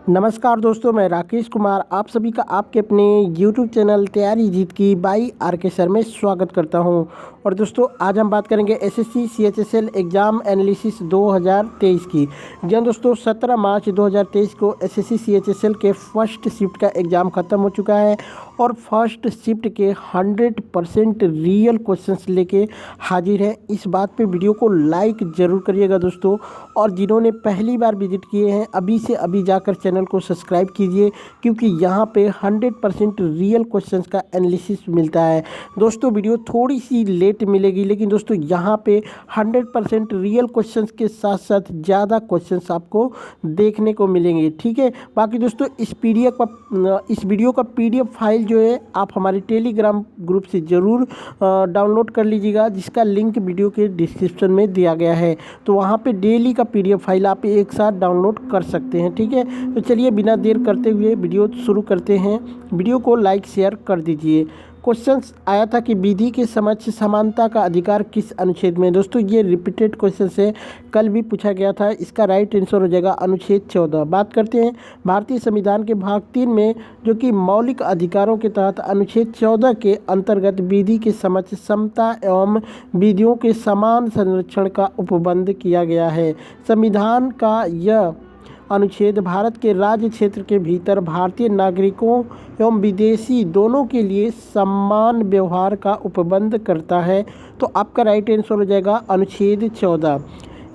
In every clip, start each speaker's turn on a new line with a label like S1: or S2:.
S1: नमस्कार दोस्तों, मैं राकेश कुमार आप सभी का आपके अपने YouTube चैनल तैयारी जीत की बाई आर के सर में स्वागत करता हूं। और दोस्तों आज हम बात करेंगे एसएससी सीएचएसएल एग्ज़ाम एनालिसिस 2023 की। जी दोस्तों 17 मार्च 2023 को एसएससी सीएचएसएल के फर्स्ट शिफ्ट का एग्ज़ाम ख़त्म हो चुका है और फर्स्ट शिफ्ट के 100% रियल क्वेश्चंस लेके हाजिर है। इस बात पे वीडियो को लाइक ज़रूर करिएगा दोस्तों, और जिन्होंने पहली बार विजिट किए हैं अभी से अभी जाकर चैनल को सब्सक्राइब कीजिए, क्योंकि यहाँ पे 100% रियल क्वेश्चंस का एनालिसिस मिलता है। दोस्तों वीडियो थोड़ी सी लेट मिलेगी, लेकिन दोस्तों यहाँ पे 100% रियल क्वेश्चंस के साथ साथ ज़्यादा क्वेश्चंस आपको देखने को मिलेंगे। ठीक है, बाकी दोस्तों इस वीडियो का PDF फाइल जो है आप हमारे टेलीग्राम ग्रुप से ज़रूर डाउनलोड कर लीजिएगा, जिसका लिंक वीडियो के डिस्क्रिप्शन में दिया गया है। तो वहाँ पे डेली का PDF फाइल आप एक साथ डाउनलोड कर सकते हैं। ठीक है, तो चलिए बिना देर करते हुए वीडियो शुरू करते हैं। वीडियो को लाइक शेयर कर दीजिए। क्वेश्चंस आया था कि विधि के समक्ष समानता का अधिकार किस अनुच्छेद में। दोस्तों ये रिपीटेड क्वेश्चन है, कल भी पूछा गया था। इसका राइट आंसर हो जाएगा अनुच्छेद 14। बात करते हैं भारतीय संविधान के भाग 3 में, जो कि मौलिक अधिकारों के तहत अनुच्छेद 14 के अंतर्गत विधि के समक्ष समता एवं विधियों के समान संरक्षण का उपबंध किया गया है। संविधान का यह अनुच्छेद भारत के राज्य क्षेत्र के भीतर भारतीय नागरिकों एवं विदेशी दोनों के लिए समान व्यवहार का उपबंध करता है। तो आपका राइट आंसर हो जाएगा अनुच्छेद 14।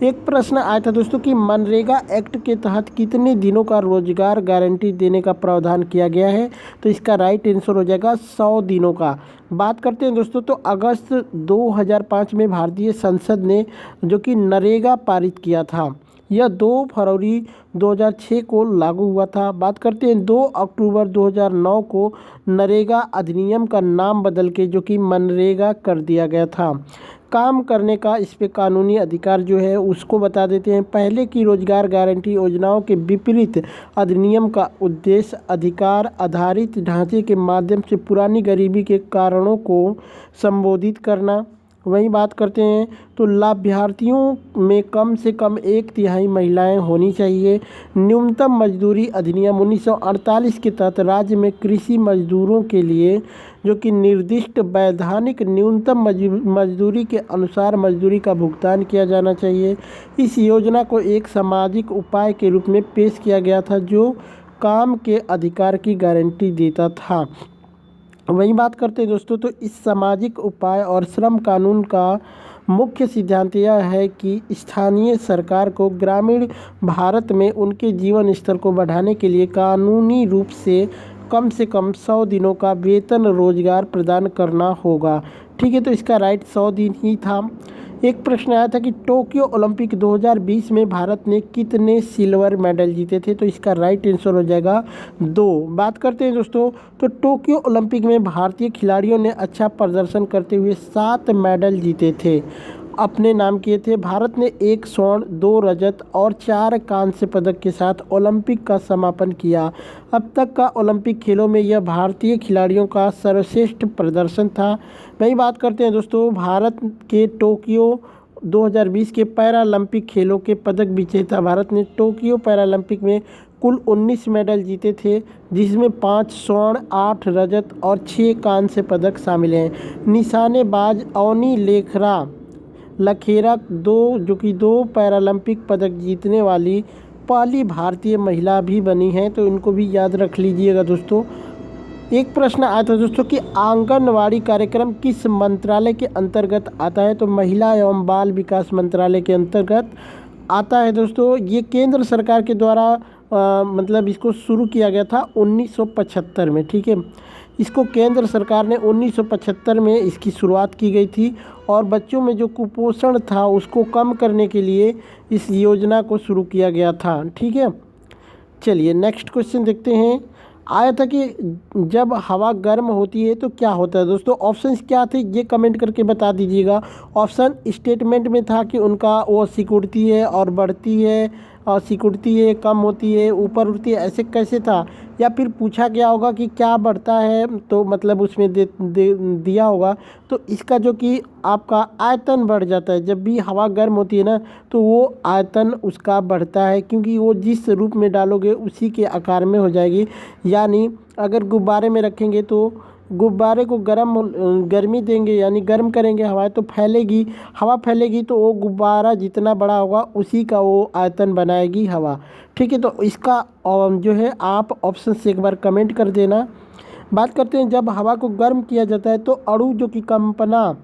S1: एक प्रश्न आया था दोस्तों कि मनरेगा एक्ट के तहत कितने दिनों का रोजगार गारंटी देने का प्रावधान किया गया है। तो इसका राइट आंसर हो जाएगा 100 दिनों का। बात करते हैं दोस्तों, तो अगस्त 2005 में भारतीय संसद ने जो कि नरेगा पारित किया था, यह 2 फरवरी 2006 को लागू हुआ था। बात करते हैं 2 अक्टूबर 2009 को नरेगा अधिनियम का नाम बदल के जो कि मनरेगा कर दिया गया था। काम करने का इस पे कानूनी अधिकार जो है उसको बता देते हैं। पहले की रोजगार गारंटी योजनाओं के विपरीत अधिनियम का उद्देश्य अधिकार आधारित ढांचे के माध्यम से पुरानी गरीबी के कारणों को संबोधित करना। वहीं बात करते हैं तो लाभार्थियों में कम से कम 1/3 महिलाएं होनी चाहिए। न्यूनतम मजदूरी अधिनियम 1948 के तहत राज्य में कृषि मजदूरों के लिए जो कि निर्दिष्ट वैधानिक न्यूनतम मजदूरी के अनुसार मजदूरी का भुगतान किया जाना चाहिए। इस योजना को एक सामाजिक उपाय के रूप में पेश किया गया था जो काम के अधिकार की गारंटी देता था। वहीं बात करते हैं दोस्तों, तो इस सामाजिक उपाय और श्रम कानून का मुख्य सिद्धांत यह है कि स्थानीय सरकार को ग्रामीण भारत में उनके जीवन स्तर को बढ़ाने के लिए कानूनी रूप से कम 100 दिनों का वेतन रोजगार प्रदान करना होगा। ठीक है, तो इसका राइट 100 दिन ही था। एक प्रश्न आया था कि टोक्यो ओलंपिक 2020 में भारत ने कितने सिल्वर मेडल जीते थे। तो इसका राइट आंसर हो जाएगा 2। बात करते हैं दोस्तों, तो टोक्यो ओलंपिक में भारतीय खिलाड़ियों ने अच्छा प्रदर्शन करते हुए 7 मेडल जीते थे, अपने नाम किए थे। भारत ने 1 स्वर्ण, 2 रजत और 4 कांस्य पदक के साथ ओलंपिक का समापन किया। अब तक का ओलंपिक खेलों में यह भारतीय खिलाड़ियों का सर्वश्रेष्ठ प्रदर्शन था। वही बात करते हैं दोस्तों, भारत के टोक्यो 2020 के पैरालंपिक खेलों के पदक विजेता भारत ने टोक्यो पैरालंपिक में कुल 19 मेडल जीते थे, जिसमें 5 स्वर्ण, 8 रजत और 6 कांस्य पदक शामिल हैं। निशानेबाज अवनी लखेरा जो कि 2 पैरालंपिक पदक जीतने वाली पहली भारतीय महिला भी बनी हैं, तो इनको भी याद रख लीजिएगा दोस्तों। एक प्रश्न आया था दोस्तों कि आंगनवाड़ी कार्यक्रम किस मंत्रालय के अंतर्गत आता है। तो महिला एवं बाल विकास मंत्रालय के अंतर्गत आता है दोस्तों। ये केंद्र सरकार के द्वारा मतलब इसको शुरू किया गया था 1975 में। ठीक है, इसको केंद्र सरकार ने 1975 में इसकी शुरुआत की गई थी, और बच्चों में जो कुपोषण था उसको कम करने के लिए इस योजना को शुरू किया गया था। ठीक है, चलिए नेक्स्ट क्वेश्चन देखते हैं। आया था कि जब हवा गर्म होती है तो क्या होता है। दोस्तों ऑप्शंस क्या थे ये कमेंट करके बता दीजिएगा। ऑप्शन स्टेटमेंट में था कि उनका वो सिकुड़ती है और बढ़ती है, और सिकुड़ती है, कम होती है, ऊपर उठती है, ऐसे कैसे था। या फिर पूछा गया होगा कि क्या बढ़ता है, तो मतलब उसमें दिया होगा। तो इसका जो कि आपका आयतन बढ़ जाता है। जब भी हवा गर्म होती है ना, तो वो आयतन उसका बढ़ता है, क्योंकि वो जिस रूप में डालोगे उसी के आकार में हो जाएगी। यानी अगर गुब्बारे में रखेंगे तो गुब्बारे को गर्मी देंगे, यानी गर्म करेंगे हवा, तो फैलेगी, हवा फैलेगी, तो वो गुब्बारा जितना बड़ा होगा उसी का वो आयतन बनाएगी हवा। ठीक है, तो इसका जो है आप ऑप्शन से एक बार कमेंट कर देना। बात करते हैं, जब हवा को गर्म किया जाता है तो अणु जो कि कंपना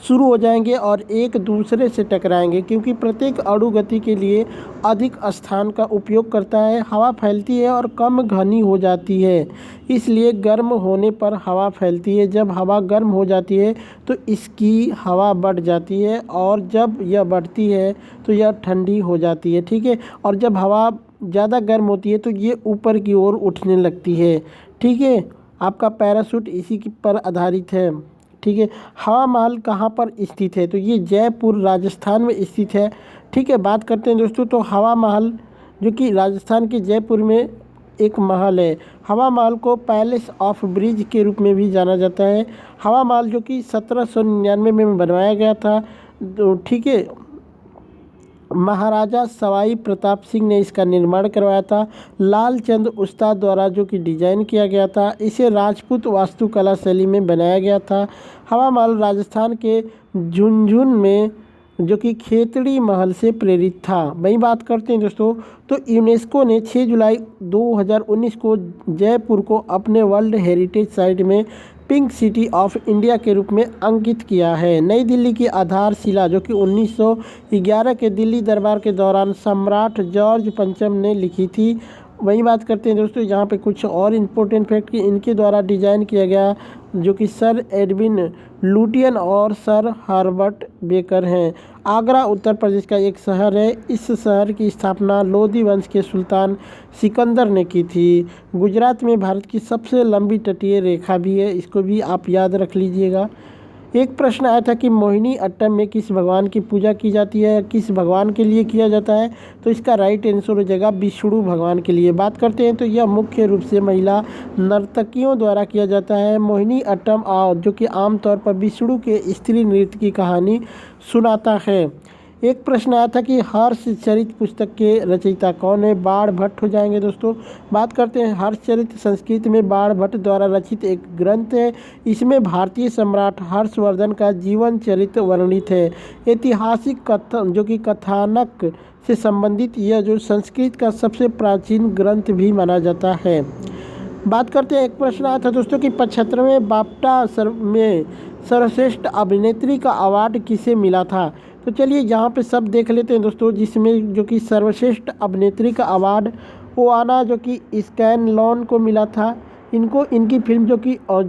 S1: शुरू हो जाएंगे और एक दूसरे से टकराएंगे, क्योंकि प्रत्येक अणु गति के लिए अधिक स्थान का उपयोग करता है। हवा फैलती है और कम घनी हो जाती है, इसलिए गर्म होने पर हवा फैलती है। जब हवा गर्म हो जाती है तो इसकी हवा बढ़ जाती है, और जब यह बढ़ती है तो यह ठंडी हो जाती है। ठीक है, और जब हवा ज़्यादा गर्म होती है तो ये ऊपर की ओर उठने लगती है। ठीक है, आपका पैराशूट इसी पर आधारित है। ठीक है, हवा महल कहाँ पर स्थित है, तो ये जयपुर राजस्थान में स्थित है। ठीक है, बात करते हैं दोस्तों, तो हवा महल जो कि राजस्थान के जयपुर में एक महल है। हवा महल को पैलेस ऑफ ब्रिज के रूप में भी जाना जाता है। हवा महल जो कि 1799 में बनवाया गया था। तो ठीक है, महाराजा सवाई प्रताप सिंह ने इसका निर्माण करवाया था। लालचंद उस्ताद द्वारा जो कि डिजाइन किया गया था। इसे राजपूत वास्तुकला शैली में बनाया गया था। हवा महल राजस्थान के झुंझुनू में जो कि खेतड़ी महल से प्रेरित था। वही बात करते हैं दोस्तों, तो यूनेस्को ने 6 जुलाई 2019 को जयपुर को अपने वर्ल्ड हेरिटेज साइट में पिंक सिटी ऑफ इंडिया के रूप में अंकित किया है। नई दिल्ली की आधारशिला जो कि 1911 के दिल्ली दरबार के दौरान सम्राट जॉर्ज पंचम ने लिखी थी। वही बात करते हैं दोस्तों, यहाँ पे कुछ और इम्पोर्टेंट फैक्ट कि इनके द्वारा डिजाइन किया गया जो कि सर एडविन लुटियन और सर हर्बर्ट बेकर हैं। आगरा उत्तर प्रदेश का एक शहर है। इस शहर की स्थापना लोधी वंश के सुल्तान सिकंदर ने की थी। गुजरात में भारत की सबसे लंबी तटीय रेखा भी है, इसको भी आप याद रख लीजिएगा। एक प्रश्न आया था कि मोहिनी अट्टम में किस भगवान की पूजा की जाती है, किस भगवान के लिए किया जाता है, तो इसका राइट आंसर हो जाएगा विष्णु भगवान के लिए। बात करते हैं, तो यह मुख्य रूप से महिला नर्तकियों द्वारा किया जाता है। मोहिनी अट्टम जो कि आमतौर पर विष्णु के स्त्री नृत्य की कहानी सुनाता है। एक प्रश्न आया था कि हर्षचरित पुस्तक के रचयिता कौन है, बाण भट्ट हो जाएंगे दोस्तों। बात करते हैं, हर्षचरित संस्कृत में बाण भट्ट द्वारा रचित एक ग्रंथ है। इसमें भारतीय सम्राट हर्षवर्धन का जीवन चरित्र वर्णित है। ऐतिहासिक कथन जो कि कथानक से संबंधित यह जो संस्कृत का सबसे प्राचीन ग्रंथ भी माना जाता है। बात करते हैं, एक प्रश्न आया था दोस्तों कि 75वें बाफ्टा में सर्वश्रेष्ठ अभिनेत्री का अवार्ड किसे मिला था। तो चलिए यहाँ पे सब देख लेते हैं दोस्तों, जिसमें जो कि सर्वश्रेष्ठ अभिनेत्री का अवार्ड ओआना जो कि स्कैनलॉन को मिला था। इनको इनकी फिल्म जो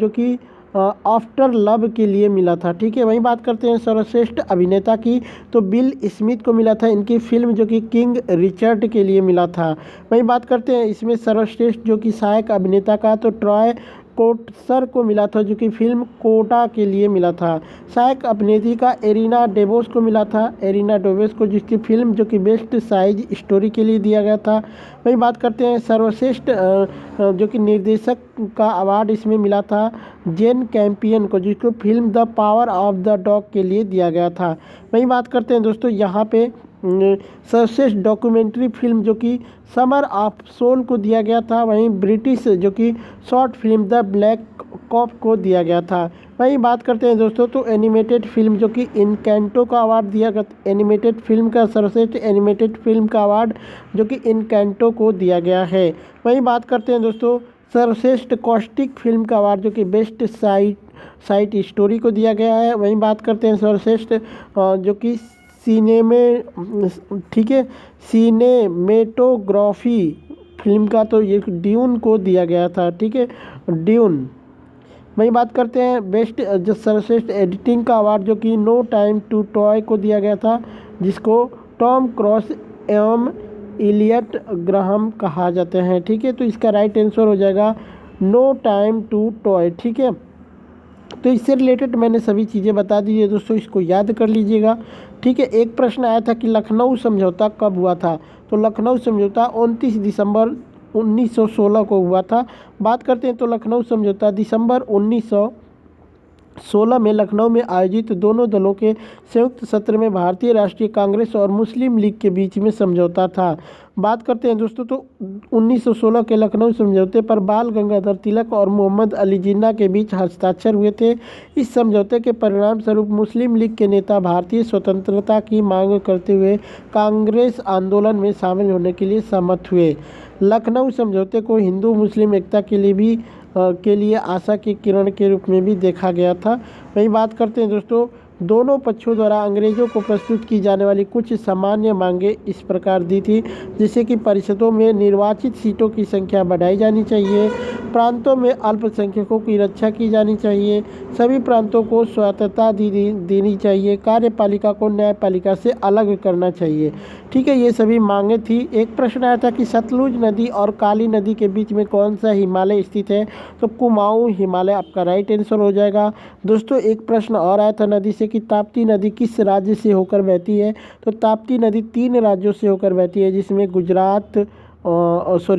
S1: कि आफ्टर लव के लिए मिला था। ठीक है, वहीं बात करते हैं सर्वश्रेष्ठ अभिनेता की, तो बिल स्मिथ को मिला था इनकी फिल्म जो कि किंग रिचर्ड के लिए मिला था। वहीं बात करते हैं इसमें सर्वश्रेष्ठ जो कि सहायक अभिनेता का, तो ट्रॉय कोटसर को मिला था जो कि फिल्म कोटा के लिए मिला था। सहायक अभिनेत्री का एरिना डेबोस को मिला था, एरिना डेबोस को, जिसकी फिल्म जो कि बेस्ट साइज स्टोरी के लिए दिया गया था। वहीं बात करते हैं सर्वश्रेष्ठ जो कि निर्देशक का अवार्ड इसमें मिला था जेन कैंपियन को, जिसको film the power of the dog के लिए दिया गया था। वहीं बात करते हैं दोस्तों यहाँ पे सर्वश्रेष्ठ डॉक्यूमेंट्री फिल्म जो कि समर ऑफ सोल को दिया गया था। वहीं ब्रिटिश जो कि short film The Black Cop को दिया गया था। वहीं बात करते हैं दोस्तों, तो एनिमेटेड फिल्म जो कि इनकैंटो का अवार्ड दिया गया, एनिमेटेड फिल्म का सर्वश्रेष्ठ एनिमेटेड फिल्म का अवार्ड जो कि इनकैंटो को दिया गया है। वहीं बात करते हैं दोस्तों, सर्वश्रेष्ठ कॉस्टिक फिल्म का अवार्ड जो कि बेस्ट साइट स्टोरी को दिया गया है। वहीं बात करते हैं सर्वश्रेष्ठ जो कि ठीक है, सिनेमेटोग्राफी फिल्म का, तो ये ड्यून को दिया गया था। ठीक है, ड्यून। वहीं बात करते हैं बेस्ट जो सर्वश्रेष्ठ एडिटिंग का अवार्ड जो कि नो टाइम टू टॉय को दिया गया था, जिसको टॉम क्रॉस एवं इलियट ग्राहम कहा जाते हैं। ठीक है, तो इसका राइट आंसर हो जाएगा नो टाइम टू टॉय। ठीक है, तो इससे रिलेटेड मैंने सभी चीज़ें बता दी है दोस्तों, इसको याद कर लीजिएगा। ठीक है, एक प्रश्न आया था कि लखनऊ समझौता कब हुआ था, तो लखनऊ समझौता 29 दिसंबर 1916 को हुआ था। बात करते हैं तो लखनऊ समझौता दिसंबर 1916 में लखनऊ में आयोजित दोनों दलों के संयुक्त सत्र में भारतीय राष्ट्रीय कांग्रेस और मुस्लिम लीग के बीच में समझौता था। बात करते हैं दोस्तों तो 1916 के लखनऊ समझौते पर बाल गंगाधर तिलक और मोहम्मद अली जिन्ना के बीच हस्ताक्षर हुए थे। इस समझौते के परिणाम स्वरूप मुस्लिम लीग के नेता भारतीय स्वतंत्रता की मांग करते हुए कांग्रेस आंदोलन में शामिल होने के लिए सहमत हुए। लखनऊ समझौते को हिंदू मुस्लिम एकता के लिए आशा की किरण के रूप में भी देखा गया था। वहीं बात करते हैं दोस्तों, दोनों पक्षों द्वारा अंग्रेजों को प्रस्तुत की जाने वाली कुछ सामान्य मांगें इस प्रकार दी थी, जैसे कि परिषदों में निर्वाचित सीटों की संख्या बढ़ाई जानी चाहिए, प्रांतों में अल्पसंख्यकों की रक्षा की जानी चाहिए, सभी प्रांतों को स्वायत्तता देनी चाहिए, कार्यपालिका को न्यायपालिका से अलग करना चाहिए। ठीक है, ये सभी मांगें थी। एक प्रश्न आया था कि सतलुज नदी और काली नदी के बीच में कौन सा हिमालय स्थित है, तो कुमाऊं हिमालय आपका राइट आंसर हो जाएगा। दोस्तों एक प्रश्न और आया था नदी से कि ताप्ती नदी किस राज्य से होकर बहती है, तो ताप्ती नदी 3 राज्यों से होकर बहती है, जिसमें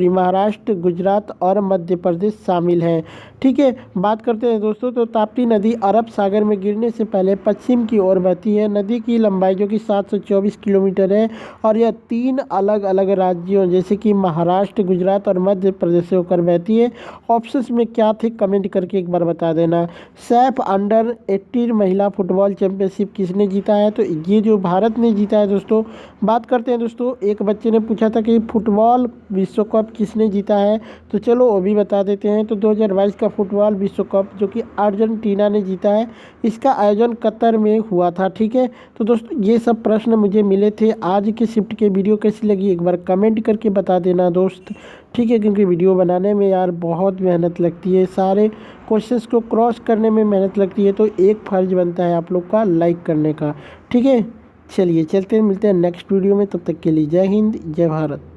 S1: महाराष्ट्र, गुजरात और मध्य प्रदेश शामिल हैं। ठीक है, बात करते हैं दोस्तों तो ताप्ती नदी अरब सागर में गिरने से पहले पश्चिम की ओर बहती है। नदी की लंबाई जो कि 724 किलोमीटर है और यह 3 अलग अलग राज्यों जैसे कि महाराष्ट्र, गुजरात और मध्य प्रदेश से होकर बहती है। ऑप्शंस में क्या थे कमेंट करके एक बार बता देना। सैफ अंडर 18 महिला फुटबॉल चैंपियनशिप किसने जीता है, तो ये जो भारत ने जीता है दोस्तों। बात करते हैं दोस्तों, एक बच्चे ने पूछा था कि फुटबॉल विश्व कप किसने जीता है, तो चलो वो भी बता देते हैं। तो 2022 का फुटबॉल विश्व कप जो कि अर्जेंटीना ने जीता है, इसका आयोजन कतर में हुआ था। ठीक है, तो दोस्तों ये सब प्रश्न मुझे मिले थे। आज के शिफ्ट के वीडियो कैसी लगी एक बार कमेंट करके बता देना दोस्त। ठीक है, क्योंकि वीडियो बनाने में यार बहुत मेहनत लगती है, सारे क्वेश्चंस को क्रॉस करने में मेहनत लगती है, तो एक फ़र्ज बनता है आप लोग का लाइक करने का। ठीक है, चलिए चलते हैं, मिलते हैं नेक्स्ट वीडियो में। तब तक के लिए जय हिंद, जय भारत।